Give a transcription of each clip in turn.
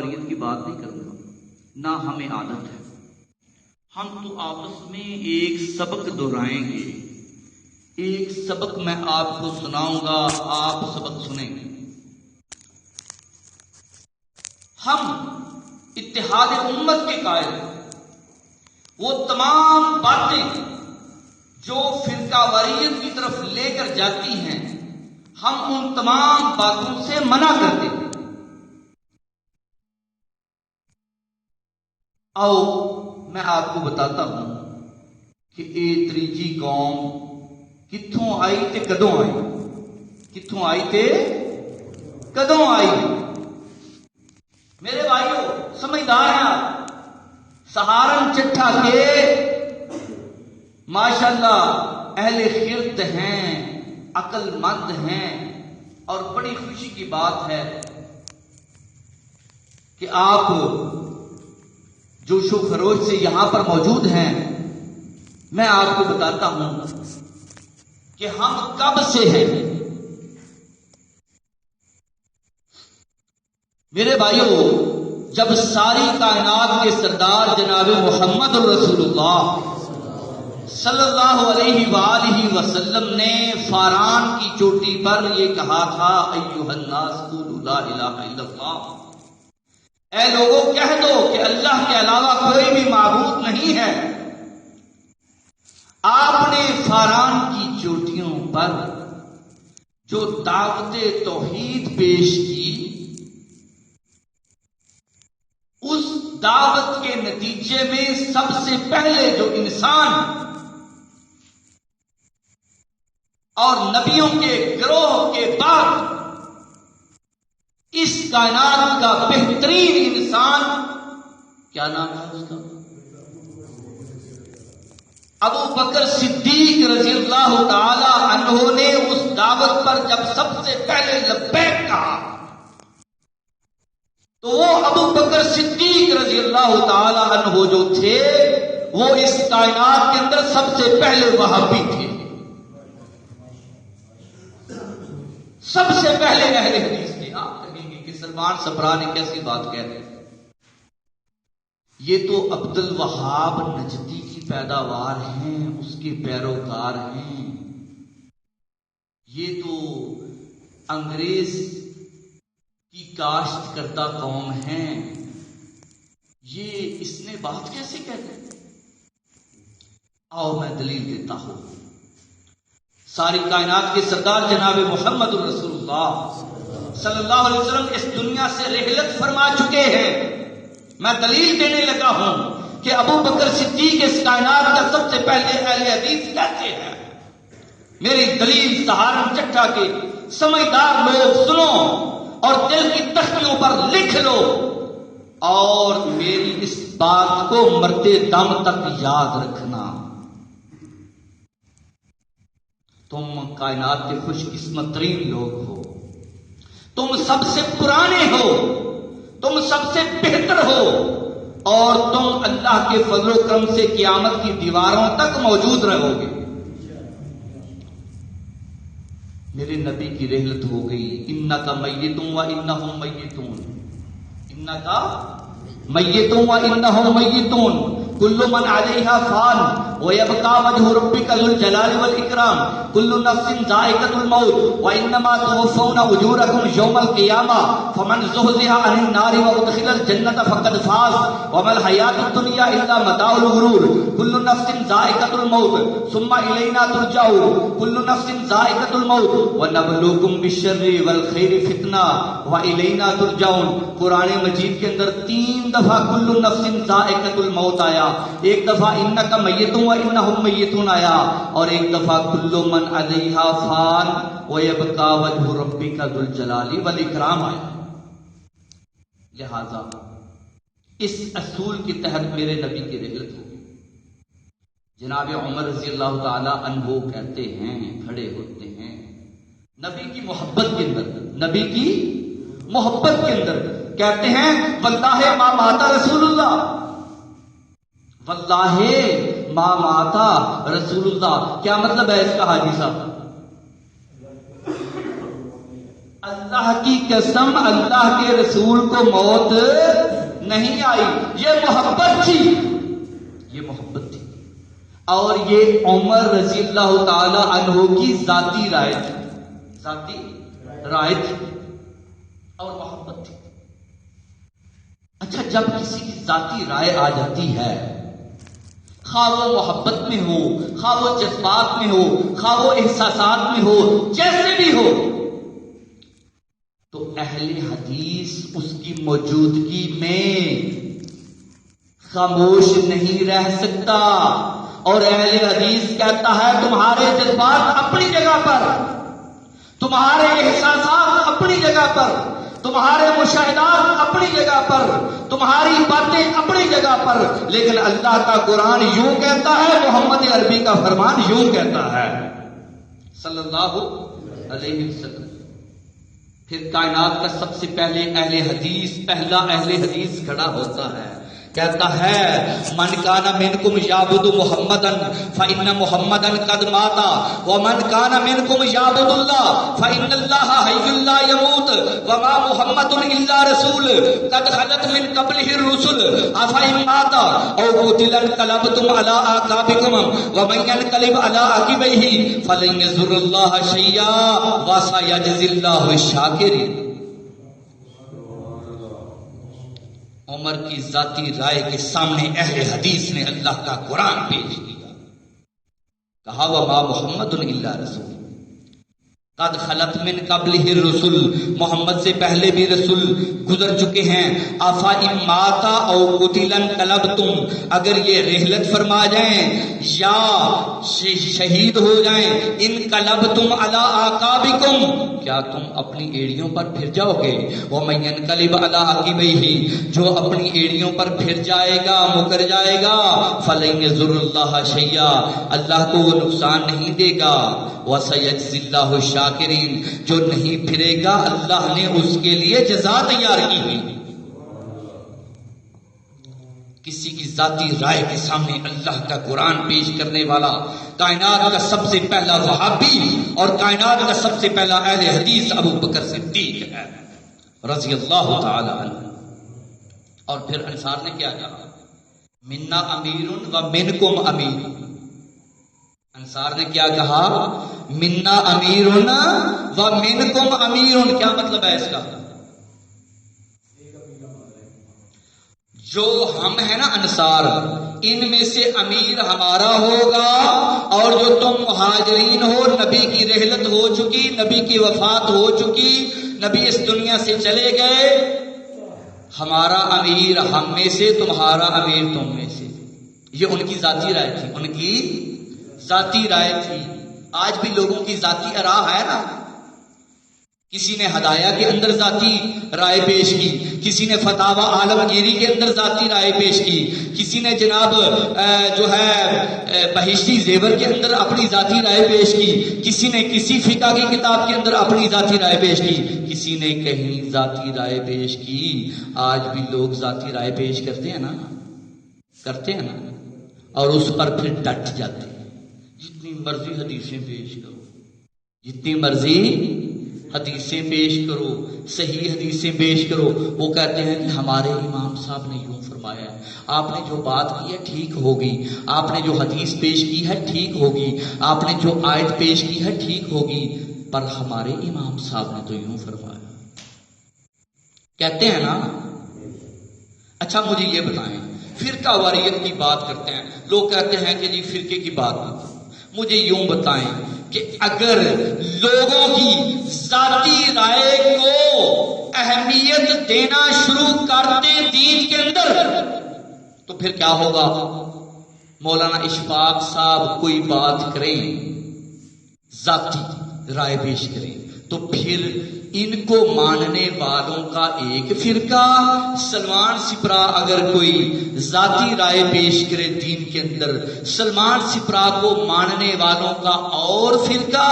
وریت کی بات نہیں کروں گا، نہ ہمیں عادت ہے. ہم تو آپس میں ایک سبق دہرائیں گے، ایک سبق میں آپ کو سناؤں گا، آپ سبق سنیں گے. ہم اتحاد امت کے قائل، وہ تمام باتیں جو فرقہ واریت کی طرف لے کر جاتی ہیں ہم ان تمام باتوں سے منع کرتے ہیں. آؤ میں آپ کو بتاتا ہوں کہ اے تریجی قوم کتھوں آئی تے کدوں آئی، کتھوں آئی تے کدوں آئی. میرے بھائیوں سمجھدار ہیں، سہارن چٹھا کے ماشاءاللہ اہل خرد ہیں، عقل مند ہیں، اور بڑی خوشی کی بات ہے کہ آپ جوش و خروش سے یہاں پر موجود ہیں. میں آپ کو بتاتا ہوں کہ ہم کب سے ہیں. میرے بھائیوں جب ساری کائنات کے سردار جناب محمد الرسول اللہ صلی اللہ علیہ وآلہ وسلم نے فاران کی چوٹی پر یہ کہا تھا ایھا الناس قولوا لا الہ الا اللہ، اے لوگوں کہہ دو کہ اللہ کے علاوہ کوئی بھی معبود نہیں ہے. آپ نے فاران کی چوٹیوں پر جو دعوت توحید پیش کی، اس دعوت کے نتیجے میں سب سے پہلے جو انسان اور نبیوں کے گروہ کے بعد اس کائنات کا بہترین انسان، کیا نام ہے اس کا؟ ابو بکر صدیق رضی اللہ تعالی عنہ نے اس دعوت پر جب سب سے پہلے لبیک کہا تو وہ ابو بکر صدیق رضی اللہ تعالی عنہ جو تھے وہ اس کائنات کے اندر سب سے پہلے وہابی تھے، سب سے پہلے اہل حدیث تھے. آپ کہیں گے کہ سلمان صفرا نے کیسی بات کہہ دی، یہ تو عبد الوہاب نجدی کی پیداوار ہیں، اس کے پیروکار ہیں. یہ تو انگریز کی کاشت کردہ قوم ہیں، یہ اس نے بات کیسے کہہ دی؟ آؤ میں دلیل دیتا ہوں. ساری کائنات کے سردار جناب محمد الرسول اللہ صلی اللہ علیہ وسلم اس دنیا سے رحلت فرما چکے ہیں. میں دلیل دینے لگا ہوں کہ ابو بکر صدیق اس کائنات کا سب سے پہلے اہل حدیث کہتے ہیں. میری دلیل سہارن چٹھا کے سمجھدار لوگ سنو اور دل کی تختیوں پر لکھ لو، اور میری اس بات کو مرتے دم تک یاد رکھنا. تم کائنات کے خوش قسمت ترین لوگ ہو، تم سب سے پرانے ہو، تم سب سے بہتر ہو، اور تم اللہ کے فضل و کرم سے قیامت کی دیواروں تک موجود رہو گے. میرے نبی کی رحلت ہو گئی. انکا میتون و انہم میتون، انکا میتون و انہم میتون، کل من علیہا فان ویبقى وجہ ربک ذو الجلال والاکرام، کل نفس ذائقۃ الموت وانما توفون اجورکم یوم القیامہ، فمن زحزح عن النار وادخل الجنۃ فقد فاز وما الحیاۃ الدنیا الا متاع الغرور. کل نفس ذائقۃ الموت ثم الینا ترجعون، کل نفس ذائقۃ الموت ونبلوکم بالشر والخیر فتنہ والینا ترجعون. قرآن مجید کے اندر 3 دفعہ کل نفس ذائقۃ الموت آیا، ایک دفعہ انک میتون و انہم میتون آیا، اور ایک دفعہ کل من علیہا فان ویبقى وجہ ربک ذو الجلال والاکرام آیا. لہذا اس اصول کے تحت میرے نبی کی رحلت ہوگی. جناب عمر رضی اللہ تعالی عنہ کہتے ہیں، کھڑے ہوتے ہیں نبی کی محبت کے اندر، نبی کی محبت کے اندر کہتے ہیں واللہ ما مات رسول اللہ، واللہ ما مات رسول اللہ. کیا مطلب ہے اس کا حاجی صاحب؟ اللہ کی قسم اللہ کے رسول کو موت نہیں آئی. یہ محبت تھی، یہ محبت تھی. اور یہ عمر رضی اللہ تعالی عنہ کی ذاتی رائے تھی، ذاتی رائے تھی اور محبت تھی. اچھا، جب کسی کی ذاتی رائے آ جاتی ہے، خواہ وہ محبت میں ہو، خواہ وہ جذبات میں ہو، خواہ وہ احساسات میں ہو، جیسے بھی ہو، تو اہل حدیث اس کی موجودگی میں خاموش نہیں رہ سکتا. اور اہل حدیث کہتا ہے تمہارے جذبات اپنی جگہ پر، تمہارے احساسات اپنی جگہ پر، تمہارے مشاہدات اپنی جگہ پر، تمہاری باتیں اپنی جگہ پر، لیکن اللہ کا قرآن یوں کہتا ہے، محمد عربی کا فرمان یوں کہتا ہے صلی اللہ علیہ وسلم. پھر کائنات کا سب سے پہلے پہلا اہل حدیث کھڑا ہوتا ہے، کہتا ہے من کان منکم یعبد محمدن فإن محمدن قد مات ومن کان منکم یعبد اللہ فإن اللہ حی لا یموت وما محمد الا رسول قد خلت من قبلہ الرسل افإن مات او قتل انقلبتم علی اعقابکم ومن ينقلب علی عقبیہ فلن یضر اللہ شیئا وسیجزی اللہ الشاکرین. عمر کی ذاتی رائے کے سامنے اہل حدیث نے اللہ کا قرآن پیش کیا، کہا وما محمد الا رسول قد خلت من قبلہ الرسل، محمد سے پہلے بھی رسول گزر چکے ہیں. افا مات او قتل انقلبتم، اگر یہ رحلت فرما جائیں یا شہید ہو جائیں، انقلبتم علی اعقابکم، کیا تم اپنی ایڑیوں پر پھر جاؤ گے؟ ومن ينقلب علی عقبیہ، جو اپنی ایڑیوں پر پھر جائے گا، مکر جائے گا، فلن یضر اللہ شیئا، اللہ کو وہ نقصان نہیں دے گا. وسیجزی اللہ الشاکرین، جو نہیں پھرے گا اللہ نے اس کے لیے جزا تیار کی ہوئی. کسی کی ذاتی رائے کے سامنے اللہ کا قرآن پیش کرنے والا کائنات کا سب سے پہلا وہابی اور کائنات کا سب سے پہلا اہل حدیث ابو بکر صدیق ہے رضی اللہ تعالی عنہ. اور پھر انصار نے کیا کہا؟ منا امیر و منکم امیر. انصار نے کیا کہا؟ منا امیر و منکم امیر. کیا مطلب ہے اس کا؟ جو ہم ہیں نا انصار، ان میں سے امیر ہمارا ہوگا، اور جو تم مہاجرین ہو، نبی کی رحلت ہو چکی، نبی کی وفات ہو چکی، نبی اس دنیا سے چلے گئے، ہمارا امیر ہم میں سے، تمہارا امیر تم میں سے. یہ ان کی ذاتی رائے تھی، ان کی ذاتی رائے تھی. آج بھی لوگوں کی ذاتی آراء ہے نا. کسی نے ہدایہ کے اندر ذاتی رائے پیش کی، کسی نے فتاوی عالمگیری کے اندر ذاتی رائے پیش کی، کسی نے جناب جو ہے بہشتی زیور کے اندر اپنی ذاتی رائے پیش کی، کسی نے کسی فقہ کی کتاب کے اندر اپنی ذاتی رائے پیش کی، کسی نے کہیں ذاتی رائے پیش کی. آج بھی لوگ ذاتی رائے پیش کرتے ہیں نا، اور اس پر پھر ڈٹ جاتے ہیں. جتنی مرضی حدیثیں پیش کرو، جتنی مرضی حدیثیں پیش کرو، صحیح حدیثیں پیش کرو، وہ کہتے ہیں کہ ہمارے امام صاحب نے یوں فرمایا ہے، آپ نے جو بات کی ہے ٹھیک ہوگی، آپ نے جو حدیث پیش کی ہے ٹھیک ہوگی، آپ نے جو آیت پیش کی ہے ٹھیک ہوگی، پر ہمارے امام صاحب نے تو یوں فرمایا. کہتے ہیں نا. اچھا مجھے یہ بتائیں، فرقہ واریت کی بات کرتے ہیں لوگ، کہتے ہیں کہ جی فرقے کی بات. مجھے یوں بتائیں کہ اگر لوگوں کی ذاتی رائے کو اہمیت دینا شروع کر دیں دین کے اندر تو پھر کیا ہوگا؟ مولانا اشفاق صاحب کوئی بات کریں، ذاتی رائے پیش کریں، تو پھر ان کو ماننے والوں کا ایک فرقہ، سلمان سپرا اگر کوئی ذاتی رائے پیش کرے دین کے اندر، سلمان سپرا کو ماننے والوں کا اور فرقہ،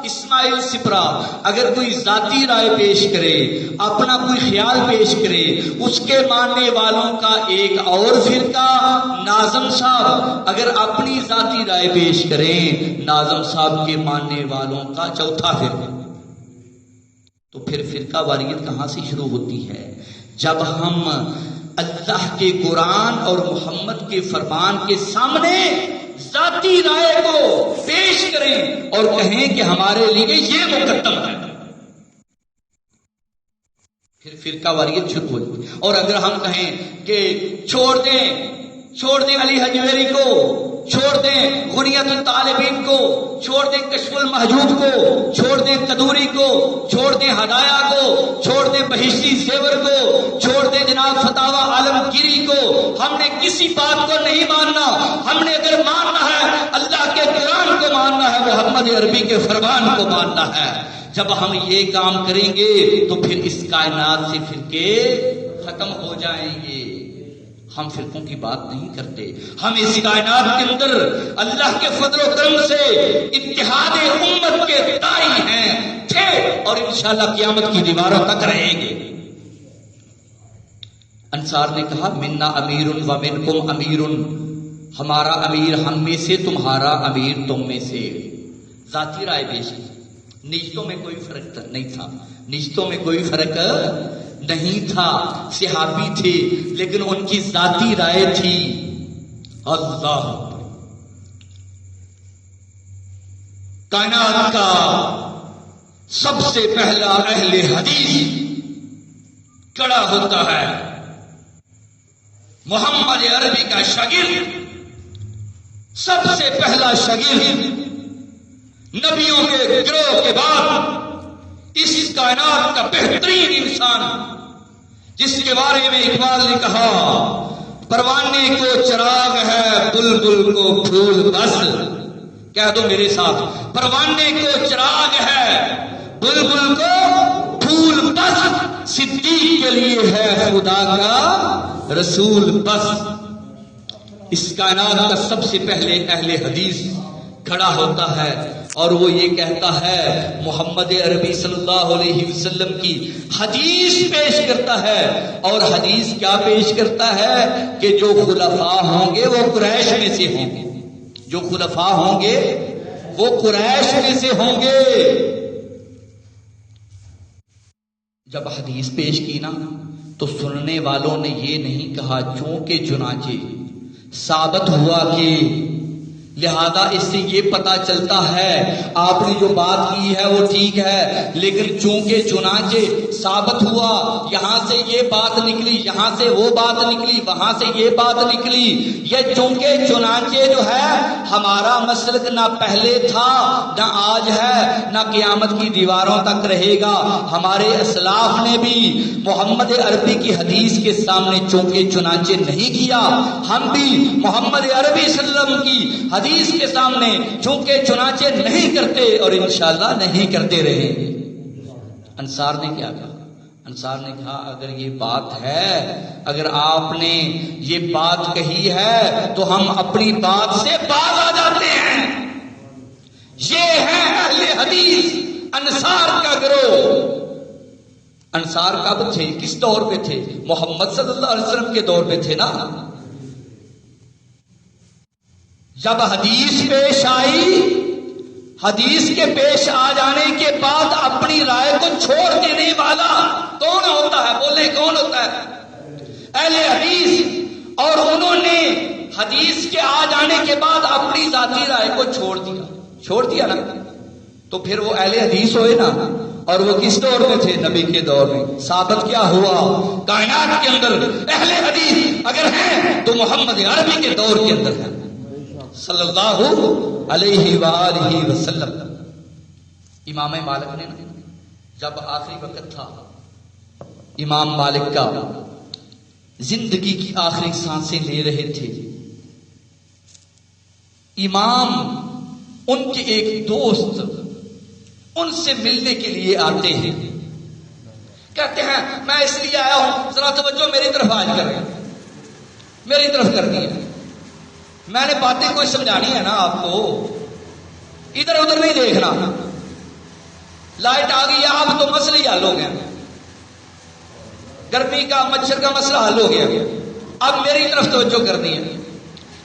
اسماعیل سپرا اگر کوئی ذاتی رائے پیش کرے، اپنا کوئی خیال پیش کرے، اس کے ماننے والوں کا ایک اور فرقہ، ناظم صاحب اگر اپنی ذاتی رائے پیش کریں، ناظم صاحب کے ماننے والوں کا چوتھا فرقہ. تو پھر فرقہ واریت کہاں سے شروع ہوتی ہے؟ جب ہم اللہ کے قرآن اور محمد کے فرمان کے سامنے ذاتی رائے کو پیش کریں اور کہیں کہ ہمارے لیے یہ مقدم ہے، پھر فرقہ واریت شروع ہوتی ہے۔ اور اگر ہم کہیں کہ چھوڑ دیں علی حجویری کو، چھوڑ دیں غنیت الطالبین کو، چھوڑ دیں کشف المحجوب کو، چھوڑ دیں قدوری کو، چھوڑ دیں ہدایہ کو، چھوڑ دیں بہشتی زیور کو، چھوڑ دیں جناب فتاوی عالمگیری کو، ہم نے کسی بات کو نہیں ماننا، ہم نے اگر ماننا ہے اللہ کے قرآن کو ماننا ہے، محمد عربی کے فرمان کو ماننا ہے۔ جب ہم یہ کام کریں گے تو پھر اس کائنات سے فرقے ختم ہو جائیں گے۔ ہم فرقوں کی بات نہیں کرتے، ہم اس کائنات کے اندر اللہ کے فضل و کرم سے اتحاد امت کے داعی ہیں، تھے اور انشاءاللہ قیامت کی دیواروں تک رہیں گے۔ انصار نے کہا منا امیر و منکم امیر، ہمارا امیر ہم میں سے، تمہارا امیر تم میں سے۔ ذاتی رائے پیش کی، نجتوں میں کوئی فرق نہیں تھا، نجتوں میں کوئی فرق نہیں تھا، صحابی تھے لیکن ان کی ذاتی رائے تھی۔ اللہ کائنات کا سب سے پہلا اہل حدیث کھڑا ہوتا ہے، محمد عربی کا شاگرد، سب سے پہلا شاگرد، نبیوں کے گروہ کے بعد اس کائنات کا بہترین انسان، جس کے بارے میں اقبال نے کہا پروانے کو چراغ ہے بلبل کو پھول بس۔ کہہ دو میرے ساتھ، پروانے کو چراغ ہے بلبل کو پھول بس، صدیق کے لیے ہے خدا کا رسول بس۔ اس کائنات کا سب سے پہلے اہل حدیث کھڑا ہوتا ہے اور وہ یہ کہتا ہے، محمد عربی صلی اللہ علیہ وسلم کی حدیث پیش کرتا ہے، اور حدیث کیا پیش کرتا ہے کہ جو خلفاء ہوں گے وہ قریش میں سے ہوں گے، جو خلفاء ہوں گے وہ قریش میں سے ہوں گے۔ جب حدیث پیش کی نا تو سننے والوں نے یہ نہیں کہا چونکہ چنانچہ، ثابت ہوا کہ، لہذا اس سے یہ پتا چلتا ہے آپ نے جو بات کی ہے وہ ٹھیک ہے، لیکن چونکہ چنانچہ ثابت ہوا، یہاں سے یہ بات نکلی، یہاں سے وہ بات نکلی، وہاں سے یہ بات نکلی۔ یہ چونکہ چنانچہ جو ہے ہمارا مسلک نہ پہلے تھا نہ آج ہے نہ قیامت کی دیواروں تک رہے گا۔ ہمارے اسلاف نے بھی محمد عربی کی حدیث کے سامنے چونکہ چنانچہ نہیں کیا، ہم بھی محمد عربی صلی اللہ علیہ وسلم کی حدیث کے سامنے چونکہ چنانچہ نہیں کرتے اور انشاءاللہ نہیں کرتے رہے۔ انصار نے کیا کہا؟ انصار نے کہا اگر یہ بات ہے، اگر آپ نے یہ بات کہی ہے تو ہم اپنی بات سے باز آ جاتے ہیں۔ یہ ہے اہل حدیث، انصار کا گروہ۔ انصار کب تھے، کس دور پہ تھے؟ محمد صلی اللہ علیہ وسلم کے دور پہ تھے نا۔ جب حدیث پیش آئی، حدیث کے پیش آ جانے کے بعد اپنی رائے کو چھوڑ دینے والا کون ہوتا ہے؟ بولے کون ہوتا ہے؟ اہل حدیث۔ اور انہوں نے حدیث کے آ جانے کے بعد اپنی ذاتی رائے کو چھوڑ دیا نا، تو پھر وہ اہل حدیث ہوئے نا۔ اور وہ کس دور میں تھے؟ نبی کے دور میں۔ ثابت کیا ہوا؟ کائنات کے اندر اہل حدیث اگر ہیں تو محمد عربی کے دور کے اندر ہے صلی اللہ علیہ وآلہ وسلم۔ امام مالک نے جب آخری وقت تھا، امام مالک کا زندگی کی آخری سانسیں لے رہے تھے، امام ان کے ایک دوست ان سے ملنے کے لیے آتے ہیں، کہتے ہیں میں اس لیے آیا ہوں، ذرا توجہ میری طرف آج کر رہے ہیں، میری طرف کرنی ہے، میں نے باتیں کوئی سمجھانی ہے نا آپ کو، ادھر ادھر نہیں دیکھنا۔ لائٹ آ گئی، اب تو مسئلہ ہی حل ہو گیا، گرمی کا مچھر کا مسئلہ حل ہو گیا، اب میری طرف توجہ کرنی ہے۔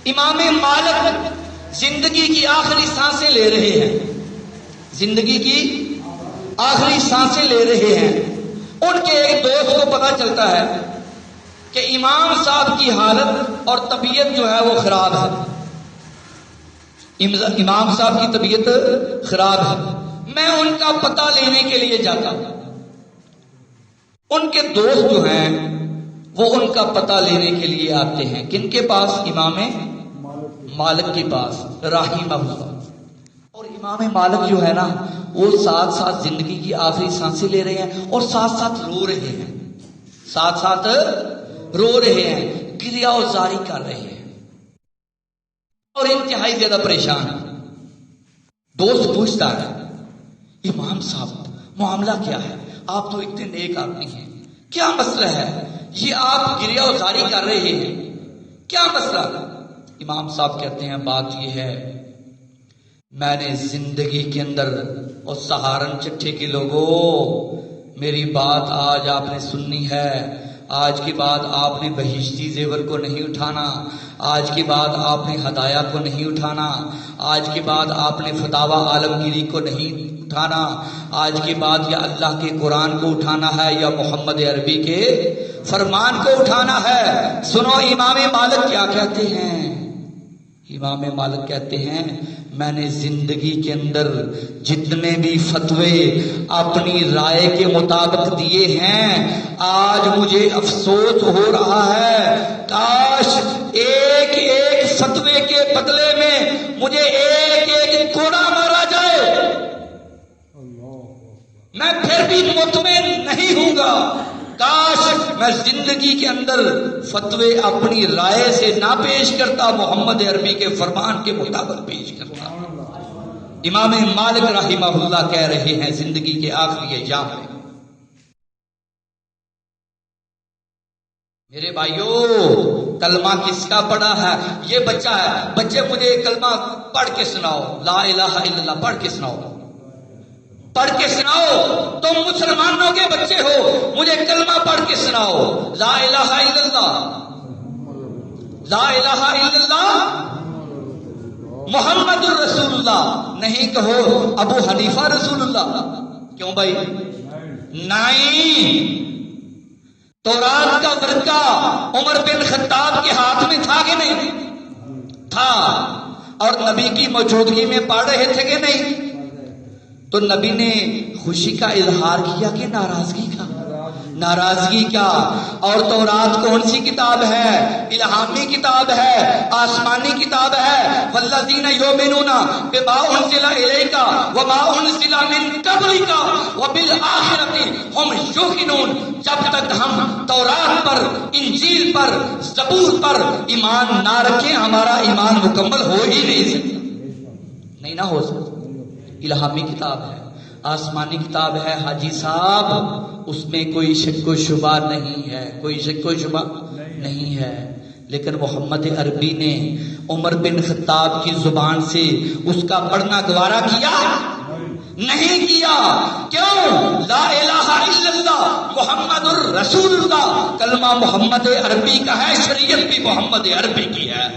امام مالک زندگی کی آخری سانسیں لے رہے ہیں، زندگی کی آخری سانسیں لے رہے ہیں، ان کے ایک دوست کو پتا چلتا ہے کہ امام صاحب کی حالت اور طبیعت جو ہے وہ خراب ہے، امام صاحب کی طبیعت خراب ہے، میں ان کا پتہ لینے کے لیے جاتا ہوں۔ ان کے دوست جو ہیں وہ ان کا پتہ لینے کے لیے آتے ہیں، کن کے پاس؟ امام مالک کے پاس رحمہ اللہ۔ اور امام مالک جو ہے نا وہ ساتھ ساتھ زندگی کی آخری سانسیں لے رہے ہیں اور ساتھ ساتھ رو رہے ہیں، ساتھ ساتھ رو رہے ہیں، گریہ و زاری کر رہے ہیں اور انتہائی زیادہ پریشان ہیں۔ دوست پوچھتا ہے امام صاحب معاملہ کیا ہے؟ آپ تو اتنے نیک آدمی ہیں، کیا مسئلہ ہے؟ یہ آپ گریہ و زاری کر رہے ہیں، کیا مسئلہ؟ امام صاحب کہتے ہیں بات یہ ہے، میں نے زندگی کے اندر، اور سہارن چٹھے کے لوگوں میری بات آج آپ نے سننی ہے، آج کے بعد آپ نے بہشتی زیور کو نہیں اٹھانا، آج کے بعد آپ نے ہدایہ کو نہیں اٹھانا، آج کے بعد آپ نے فتاوی عالمگیری کو نہیں اٹھانا، آج کے بعد یا اللہ کے قرآن کو اٹھانا ہے یا محمد عربی کے فرمان کو اٹھانا ہے۔ سنو امام مالک کیا کہتے ہیں۔ امام مالک کہتے ہیں میں نے زندگی کے اندر جتنے بھی فتوے اپنی رائے کے مطابق دیے ہیں، آج مجھے افسوس ہو رہا ہے، کاش ایک ایک فتوے کے بدلے میں مجھے ایک ایک کوڑا مارا جائے، میں پھر بھی مطمئن نہیں ہوں گا۔ کاش میں زندگی کے اندر فتوے اپنی رائے سے نہ پیش کرتا، محمد عربی کے فرمان کے مطابق پیش کرتا۔ امام مالک رحمہ اللہ کہہ رہے ہیں زندگی کے آخری ایام میں، میرے بھائیوں کلمہ کس کا پڑھا ہے؟ یہ بچہ ہے، بچے مجھے کلمہ پڑھ کے سناؤ، لا الہ الا اللہ پڑھ کے سناؤ، پڑھ کے سناؤ، تم مسلمانوں کے بچے ہو، مجھے کلمہ پڑھ کے سناؤ، لا الہ الا اللہ، لا الہ الا اللہ محمد الرسول اللہ۔ نہیں کہو ابو حنیفہ رسول اللہ، کیوں بھائی؟ نہیں، تورات کا ورقہ عمر بن خطاب کے ہاتھ میں تھا کہ نہیں تھا؟ اور نبی کی موجودگی میں پڑھ رہے تھے کہ نہیں؟ تو نبی نے خوشی کا اظہار کیا کہ ناراضگی کا؟ ناراضگی کا۔ اور تورات کون سی کتاب ہے؟ الہامی کتاب ہے، آسمانی کتاب ہے۔ والذین یؤمنون بما انزل الیک وما انزل من قبلک وبالآخرۃ هم یوقنون۔ جب تک ہم تورات پر، انجیل پر، زبور پر ایمان نہ رکھیں ہمارا ایمان مکمل ہو ہی نہیں سکتا، نہیں نہ ہو سکتا۔ الہامی کتاب ہے، آسمانی کتاب ہے حاجی صاحب، اس میں کوئی شک و شبہ نہیں ہے، کوئی شک و شبہ نہیں ہے۔ لیکن محمد عربی نے عمر بن خطاب کی زبان سے اس کا پڑھنا گوارا کیا؟ نہیں کیا۔ کیوں؟ لا الہ الا اللہ محمد الرسول اللہ، کلمہ محمد عربی کا ہے، شریعت بھی محمد عربی کی ہے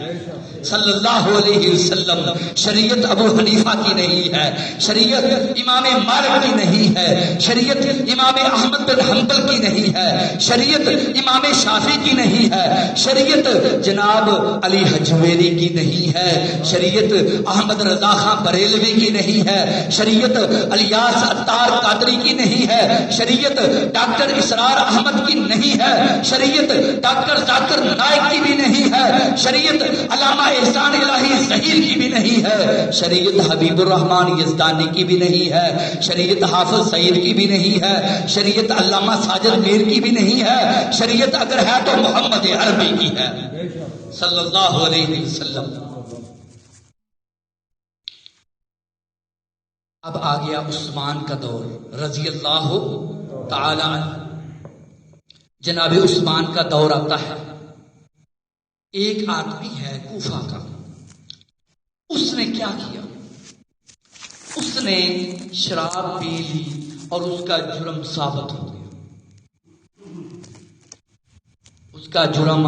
صلی اللہ علیہ وسلم۔ شریعت ابو حنیفہ کی نہیں ہے، شریعت امام مالک کی نہیں ہے، شریعت امام احمد بن حنبل کی نہیں ہے، شریعت امام شافعی کی نہیں ہے، شریعت جناب علی حجویری کی نہیں ہے، شریعت احمد رضا خان بریلوی کی نہیں ہے، شریعت الیاس عطار قادری کی نہیں ہے، شریعت ڈاکٹر اسرار احمد کی نہیں ہے، شریعت ڈاکٹر ذاکر نائک کی بھی نہیں ہے، شریعت علامہ احسان الہی ظہیر کی بھی نہیں ہے، شریعت حبیب الرحمن یزدانی کی بھی نہیں ہے، شریعت حافظ سعید کی بھی نہیں ہے، شریعت علامہ ساجد میر کی بھی نہیں ہے، شریعت اگر ہے تو محمد عربی کی ہے صلی اللہ علیہ وسلم۔ اب آ گیا عثمان کا دور رضی اللہ تعالی عنہ۔ جناب عثمان کا دور آتا ہے، ایک آدمی ہے کوفہ کا، اس نے کیا کیا؟ اس نے شراب پی لی اور اس کا جرم ثابت ہو گیا، اس کا جرم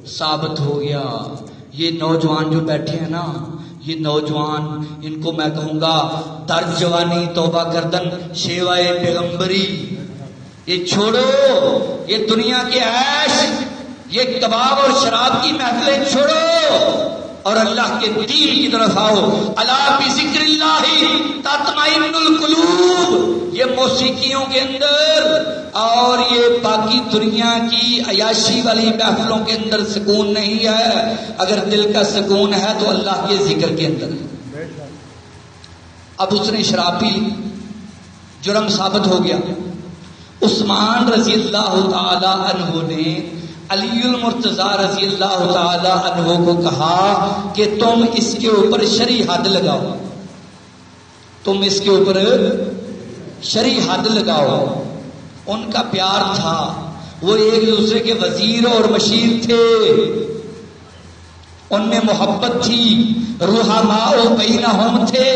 ثابت ہو گیا۔ یہ نوجوان جو بیٹھے ہیں نا، یہ نوجوان، ان کو میں کہوں گا در جوانی توبہ کردن شیوائے پیغمبری، یہ چھوڑو، یہ دنیا کے عیش، یہ کباب اور شراب کی محفلیں چھوڑو اور اللہ کے دین کی طرف آؤ۔ الا بذکر اللہ تطمئن القلوب، یہ موسیقیوں کے اندر اور یہ باقی دنیا کی عیاشی والی محفلوں کے اندر سکون نہیں ہے، اگر دل کا سکون ہے تو اللہ کے ذکر کے اندر ہے۔ اب اس نے شراب پی، جرم ثابت ہو گیا۔ عثمان رضی اللہ تعالی عنہ نے علی المرتضیٰ رضی اللہ تعالی عنہ کو کہا کہ تم اس کے اوپر شرعی حد لگاؤ، تم اس کے اوپر شرعی حد لگاؤ۔ ان کا پیار تھا، وہ ایک دوسرے کے وزیر اور مشیر تھے، ان میں محبت تھی، رحماء بینہم تھے،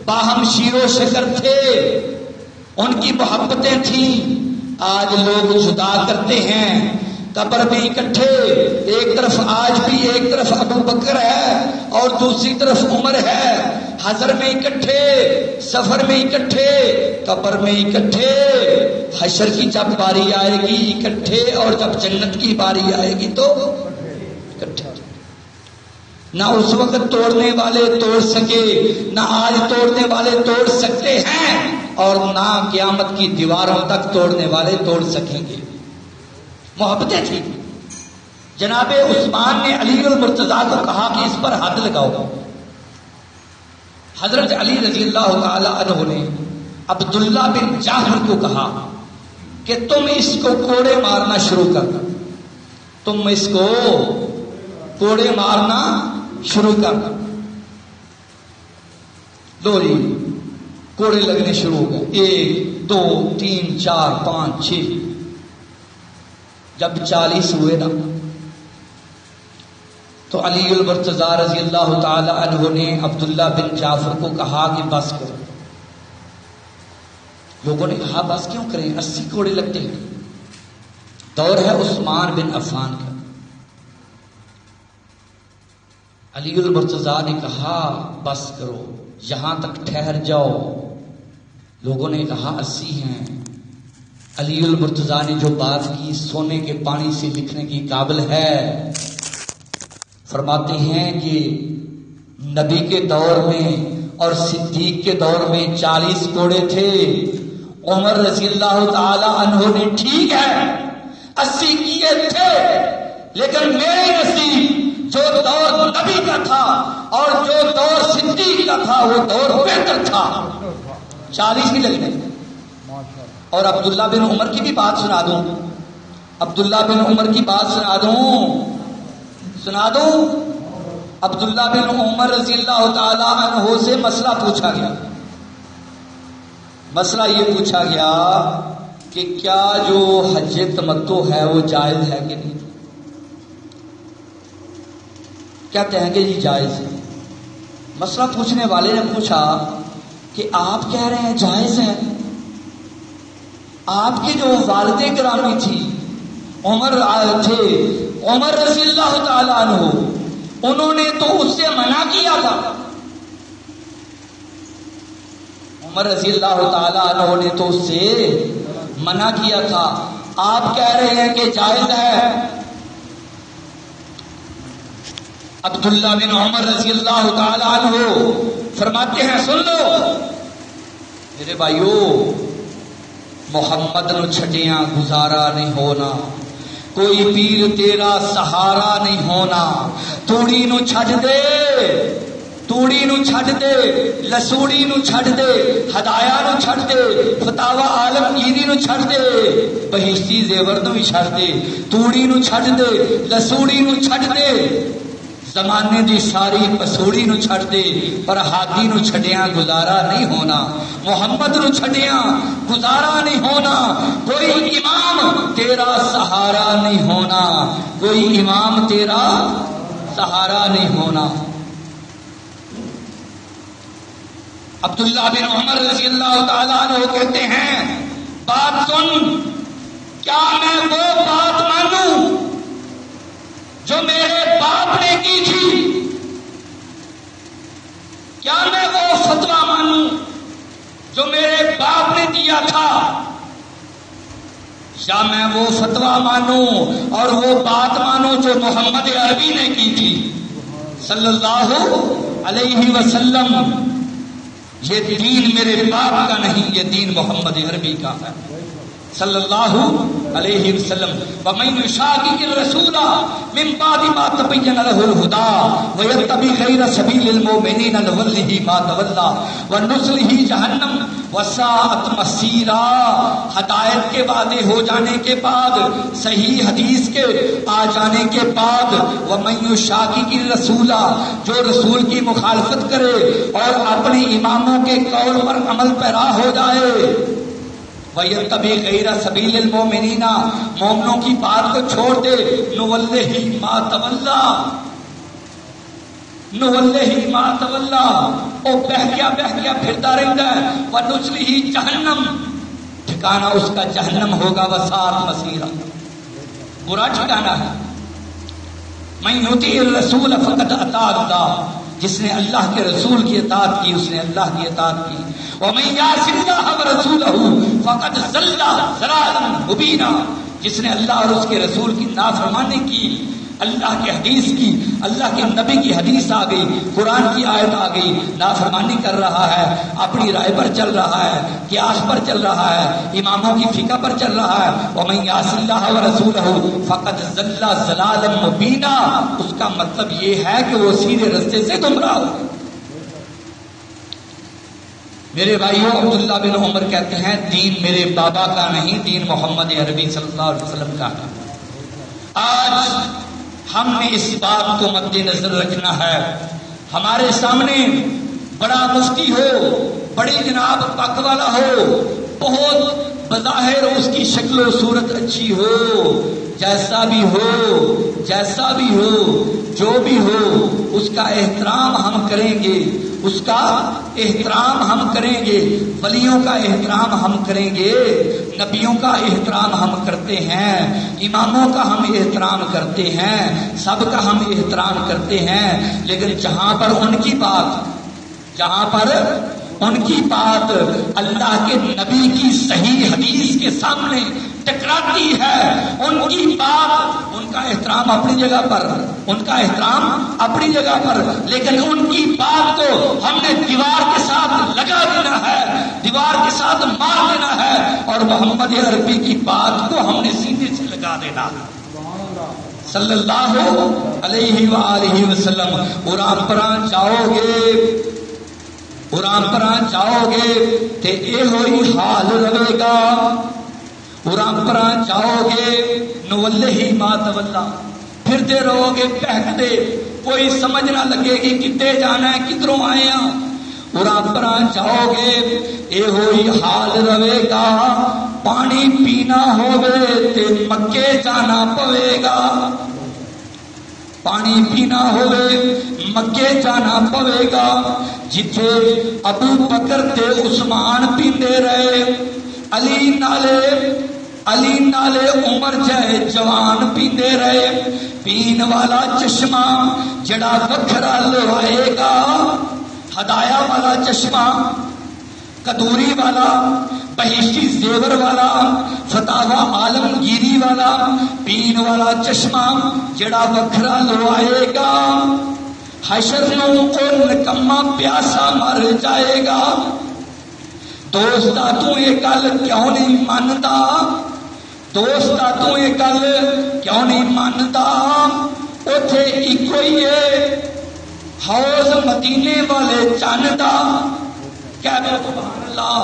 باہم شیر و شکر تھے، ان کی محبتیں تھیں۔ آج لوگ جدا کرتے ہیں، قبر میں اکٹھے، ایک طرف آج بھی ایک طرف ابو بکر ہے اور دوسری طرف عمر ہے، حضر میں اکٹھے، سفر میں اکٹھے، قبر میں اکٹھے، حشر کی جب باری آئے گی اکٹھے، اور جب جنت کی باری آئے گی تو اکٹھے۔ نہ اس وقت توڑنے والے توڑ سکے، نہ آج توڑنے والے توڑ سکتے ہیں، اور نہ قیامت کی دیواروں تک توڑنے والے توڑ سکیں گے۔ محبتیں تھیں۔ جناب عثمان نے علی المرتضیٰ کو کہا کہ اس پر حد لگاؤ۔ حضرت علی رضی اللہ تعالی عنہ نے عبداللہ بن جعفر کو کہا کہ تم اس کو کوڑے مارنا شروع کر، تم اس کو کوڑے مارنا شروع کر دو۔ جی کوڑے لگنے شروع ہو گئے، 1 2 3 4 5 6، جب 40 ہوئے نا تو علی المرتضیٰ رضی اللہ تعالی عنہ نے عبداللہ بن جعفر کو کہا کہ بس کرو۔ لوگوں نے کہا بس کیوں کریں، 80 کوڑے لگتے ہیں۔ دور ہے عثمان بن عفان کا۔ علی المرتضیٰ نے کہا بس کرو، یہاں تک ٹھہر جاؤ۔ لوگوں نے کہا 80 ہیں۔ علی المرتضیٰ نے جو بات کی سونے کے پانی سے لکھنے کی قابل ہے۔ فرماتے ہیں کہ نبی کے دور میں اور صدیق کے دور میں 40 کوڑے تھے، عمر رضی اللہ تعالی عنہ نے ٹھیک ہے 80 کیے تھے، لیکن میرے نصیب جو دور نبی کا تھا اور جو دور صدیق کا تھا وہ دور بہتر تھا، 40 ہی لگنے۔ اور عبداللہ بن عمر کی بھی بات سنا دوں، عبداللہ بن عمر کی بات سنا دوں۔ عبداللہ بن عمر رضی اللہ تعالی عنہ سے مسئلہ پوچھا گیا، مسئلہ یہ پوچھا گیا کہ کیا جو حج تمتع ہے وہ جائز ہے کہ نہیں؟ کیا کہیں گے جی جائز ہے۔ مسئلہ پوچھنے والے نے پوچھا کہ آپ کہہ رہے ہیں جائز ہے، آپ کی جو والد گرامی تھی عمر تھے، عمر رضی اللہ تعالیٰ عنہ، انہوں نے تو اس سے منع کیا تھا، عمر رضی اللہ تعالیٰ عنہ نے تو اس سے منع کیا تھا، آپ کہہ رہے ہیں کہ جائز ہے۔ عبداللہ بن عمر رضی اللہ تعالیٰ عنہ فرماتے ہیں سن لو میرے بھائیو، محمد نو چھٹیاں گزارا نہیں ہونا، کوئی پیر تیرا سہارا نہیں ہونا، توڑی نو چھڈ دے، توڑی نو چھڈ دے، لسوڑی نو چھڈ دے، ہدایا نو چھڈ دے، فتاوا عالمگیری نو چھڈ دے، بہشتی زیور نو بھی چھڈ دے، توڑی نو چھڈ دے، لسوڑی نو چھڈ دے، زمانے دی ساری پسوڑی نو چھڈ دے، پر ہادی نو چھڈیاں گزارا نہیں ہونا، محمد نو چھڈیاں گزارا نہیں ہونا، کوئی امام تیرا سہارا نہیں ہونا، کوئی امام تیرا سہارا نہیں ہونا۔ عبداللہ بن عمر رضی اللہ تعالیٰ عنہ کہتے ہیں بات سن، کیا میں وہ بات مانوں جو میرے باپ نے کی تھی؟ جو میرے باپ نے دیا تھا، یا میں وہ فتویٰ مانوں اور وہ بات مانوں جو محمد عربی نے کی تھی صلی اللہ علیہ وسلم. یہ دین میرے باپ کا نہیں، یہ دین محمد عربی کا ہے صلی اللہ علیہ وسلم. وَمَن يُشَاقِقِ الرَّسُولَ مِن بَعْدِ مَا تَبَيَّنَ لَهُ الْهُدَىٰ وَيَتَّبِعْ غَيْرَ سَبِيلِ الْمُؤْمِنِينَ نُوَلِّهِ مَا تَوَلَّىٰ وَنُصْلِهِ جَهَنَّمَ وَسَاءَتْ مَصِيرًا. ہدایت کے وعدے ہو جانے کے بعد، صحیح حدیث کے آ جانے کے بعد، وَمَن يُشَاقِقِ الرَّسُولَ، جو رسول کی مخالفت کرے اور اپنے اماموں کے قول پر عمل پیرا ہو جائے، وَيَتَّبِعْ غَيْرَ سَبِيلِ الْمُؤْمِنِينَ، مومنوں کی بات کو چھوڑ دے، نُوَلِّهِ مَا تَوَلَّىٰ، نُوَلِّهِ مَا تَوَلَّىٰ، وہ بہہ گیا پھرتا رہتا ہے. وَنُصْلِهِ جَهَنَّمَ، ٹھکانہ اس کا جہنم ہوگا. وَسَاءَتْ مَصِيرًا، برا ٹھکانہ ہے. مَن يُطِعِ الرَّسُولَ فَقَدْ أَطَاعَ اللَّهَ، جس نے اللہ کے رسول کی اطاعت کی اس نے اللہ کی اطاعت کی. وَمَن يَعْصِ اللَّهَ وَرَسُولَهُ فَقَدْ ضَلَّ ضَلَالًا مُبِينًا، جس نے اللہ اور اس کے رسول کی نافرمانی کی، اللہ کی حدیث کی، اللہ کے نبی کی حدیث آ گئی، قرآن کی آیت آ گئی، نافرمانی کر رہا ہے، اپنی رائے پر چل رہا ہے، قیاس پر چل رہا ہے، اماموں کی فقہ پر چل رہا ہے. وَمَن يَعْصِ اللَّهَ وَرَسُولَهُ فَقَدْ ضَلَّ ضَلَالًا مُبِينًا، اس کا مطلب یہ ہے کہ وہ سیدھے رستے سے گمراہ ہو. میرے بھائیوں، عبداللہ بن عمر کہتے ہیں دین میرے بابا کا نہیں، دین محمد عربی صلی اللہ علیہ وسلم کا ہے. آج ہم نے اس بات کو مد نظر رکھنا ہے. ہمارے سامنے بڑا مفتی ہو، بڑی جناب پگ والا ہو، بہت بظاہر اس کی شکل و صورت اچھی ہو، جیسا بھی ہو، جو بھی ہو، اس کا احترام ہم کریں گے، اس کا احترام ہم کریں گے، ولیوں کا احترام ہم کریں گے، نبیوں کا احترام ہم کرتے ہیں، اماموں کا ہم احترام کرتے ہیں، سب کا ہم احترام کرتے ہیں. لیکن جہاں پر ان کی بات اللہ کے نبی کی صحیح حدیث کے سامنے ٹکراتی ہے، ان کی بات، ان کا احترام اپنی جگہ پر، لیکن ان کی بات کو ہم نے دیوار کے ساتھ لگا دینا ہے، دیوار کے ساتھ مار دینا ہے، اور محمد عربی کی بات کو ہم نے سینے سے لگا دینا ہے صلی اللہ علیہ وآلہ وسلم. قرآن پران چاہو گے تے اے ہوئی حال رہے گا. قرآن پران چاہو گے نوَلِّهِ مَا تَوَلَّىٰ، پھرتے رہو گے بہکتے، کوئی سمجھ نہ لگے گی کتے جانا ہے کدھروں آئے ہیں. قرآن پران چاہو گے اے ہوئی حال رہے گا، پانی پینا ہوئے تے مکے جانا پوے گا. پانی پینا ہوئے مکے جانا پوے گا، جتھے ابو بکر تے عثمان پیندے رہے، علی نالے عمر جائے جوان پیندے رہے. پین والا چشمہ جڑا وکھرا لوائے گا، ہدایا والا چشمہ، کدوری والا، بہشتی زیور والا، فتاوا عالمگیری والا، پین والا چشمہ جڑا وکھرا لوائے گا. حشر نو او نکما پیاسا مر جائے گا. دوستا تو یہ گل کیوں نہیں مانتا؟ دوستا تو یہ گل کیوں نہیں مانتا؟ اوتھے ایکو ہی ہے حوض مدینے والے چاندا. کیا سبحان اللہ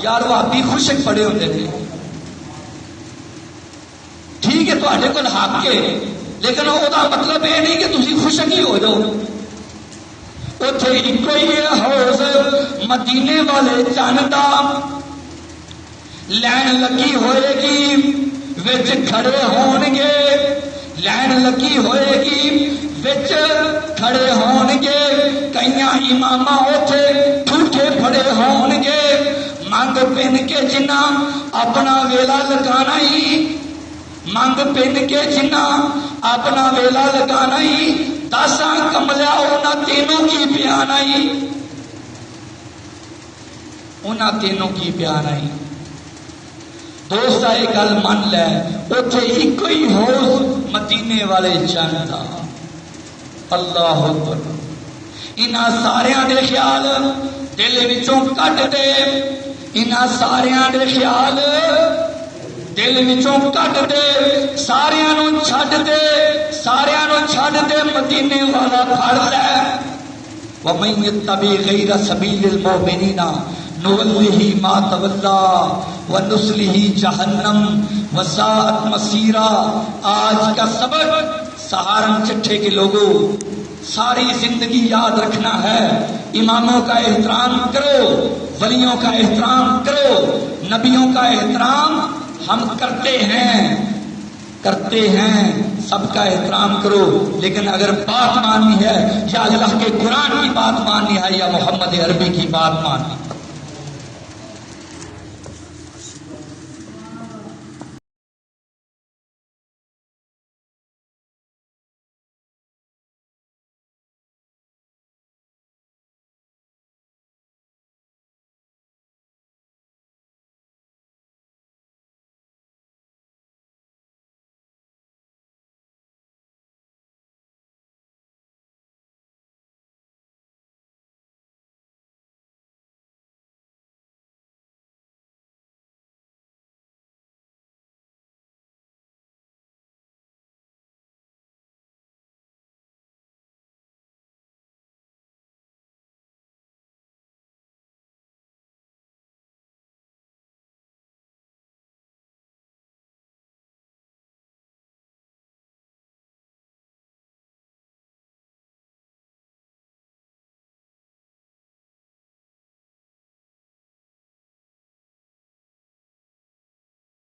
یار، وہ آپ بھی خوشک پڑے ہوتے تھے. ٹھیک ہے تواڈے کول حق ہے، لیکن وہ مطلب یہ نہیں کہ تسی خوشک ہی ہو جاؤ. اتنے ایک ہی حوض مدینے والے چاندا، لین لگی ہوئے گی وچ کھڑے ہون گے، لین لگی ہوئے گی وچ کھڑے ہون گے. کئیاں امام اتنے ٹھوٹے پھڑے ہون گے، منگ پن کے جنہ اپنا ویلا لگانا ہی، منگ پن کے جنہ اپنا ویلا لگانا ہی، داساں کملیا انہاں تینوں کی پیانا ہی. انہاں تینوں کی بیان آئی دوست آئے گل من لے اتھے ایک ہی حوض مدینے والے جانتا اللہ اکبر انہاں ساریاں دے خیال دل وچوں کٹ دے انہاں ساریاں دے خیال دل وچوں کٹ دے ساریاں نوں چھڈ دے مدینے والا پھڑ لے وَمَن يَتَّبِعْ غَيْرَ سَبِيلِ الْمُؤْمِنِينَ نُوَلِّهِ مَا تَوَلَّى وَنُصْلِهِ جَهَنَّمَ وَسَاءَتْ مَصِيرًا آج کا سبق سہارن چٹھے کے لوگوں ساری زندگی یاد رکھنا ہے اماموں کا احترام کرو ولیوں کا احترام کرو نبیوں کا احترام ہم کرتے ہیں سب کا احترام کرو لیکن اگر بات ماننی ہے یا اللہ کے قرآن کی بات ماننی ہے یا محمد عربی کی بات ماننی ہے